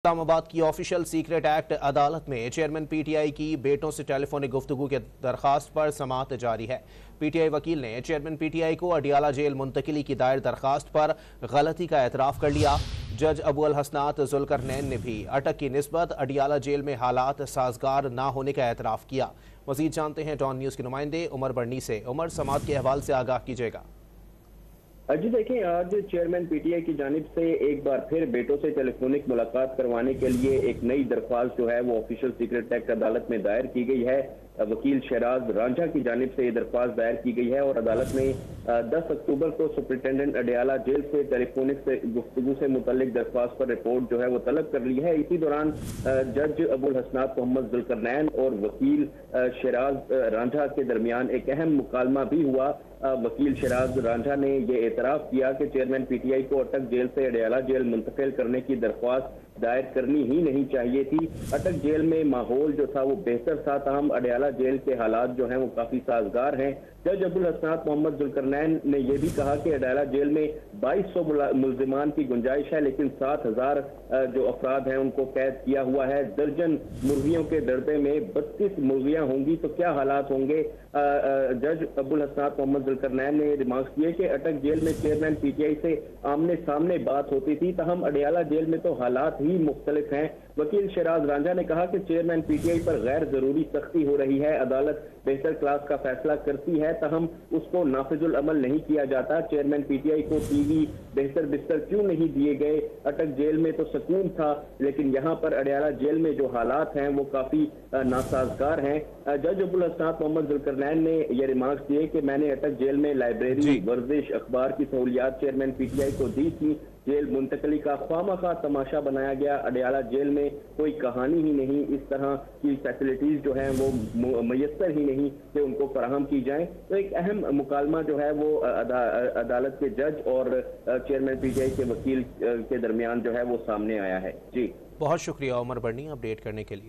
इस्लामाबाद की official secret act अदालत में चेयरमैन पीटीआई की बेटों से टेलीफोनिक गुफ्तगू की दरखास्त पर समाअत जारी है। पीटीआई वकील ने चेयरमैन पीटीआई को अडियाला जेल मुंतकिली की दायर दरखास्त पर गलती का एतराफ़ कर लिया। जज अबू अल हसनात जुल्करनैन ने भी अटक की निस्बत अडियाला जेल में हालात साजगार ना होने का एतराफ़ किया। मज़ीद जानते हैं डॉन न्यूज़ के नुमाइंदे उमर बर्नी से। उमर, समाअत के हवाले से आगाह कीजिएगा। जी देखें, आज चेयरमैन पीटीआई की जानिब से एक बार फिर बेटों से टेलीफोनिक मुलाकात करवाने के लिए एक नई दरख्वास्त जो है वो ऑफिशियल सीक्रेट एक्ट अदालत में दायर की गई है। वकील शहराज रांझा की जानिब से ये दरख्वास्त दायर की गई है और अदालत ने 10 अक्टूबर को सुपरिटेंडेंट अडियाला जेल से टेलीफोनिक से गुफ्तगू से मुतल्लिक दरख्वास्त पर रिपोर्ट जो है वो तलब कर ली है। इसी दौरान जज अबुल हसनात मोहम्मद जुल्करनैन और वकील शहराज रांझा के दरमियान एक अहम मुकालमा भी हुआ। वकील शहराज रांझा ने यह एतराफ़ किया कि चेयरमैन पीटीआई को अटक जेल से अडियाला जेल मुंतकिल करने की दरख्वास्त दायर करनी ही नहीं चाहिए थी। अटक जेल में माहौल जो था वो बेहतर था, ताहम अडियाला जेल के हालात जो हैं वो काफी साजगार हैं। जज अबुल हसनात मोहम्मद जुल्करनैन ने यह भी कहा कि अडियाला जेल में 2200 मुल्जिमान की गुंजाइश है, लेकिन 7000 जो अफराद हैं उनको कैद किया हुआ है। दर्जन मुर्गियों के दड़बे में 32 मुर्गियां होंगी तो क्या हालात होंगे। जज अबुल हसनात मोहम्मद जुल्करनैन ने रिमार्क्स किए कि अटक जेल में चेयरमैन पीटीआई से आमने सामने बात होती थी, ताहम अडियाला जेल में तो हालात ही मुख्तलिफ हैं। वकील शहराज रांझा ने कहा कि चेयरमैन पीटीआई पर गैर जरूरी सख्ती हो रही है। अदालत बेहतर क्लास का फैसला करती है, ताहम उसको नाफिजुल अमल नहीं किया जाता। चेयरमैन पीटीआई को टीवी बेहतर बिस्तर क्यों नहीं दिए गए। अटक जेल में तो सुकून था, लेकिन यहाँ पर अडियाला जेल में जो हालात हैं वो काफी नासाजगार हैं। जज अबुल हसनात मोहम्मद जुल्करनैन ने यह रिमार्क्स दिए कि मैंने अटक जेल में लाइब्रेरी, वर्जिश, अखबार की सहूलियात चेयरमैन पीटीआई को दी थी। जेल मुंतकली का खामखा तमाशा बनाया गया। अडियाला जेल में कोई कहानी ही नहीं, इस तरह की फैसिलिटीज जो हैं वो मैसर ही नहीं कि उनको फराहम की जाए। तो एक अहम मुकालमा जो है वो अदालत के जज और चेयरमैन पीटीआई के वकील के दरमियान जो है वो सामने आया है। जी बहुत शुक्रिया उमर बर्नी अपडेट करने के लिए।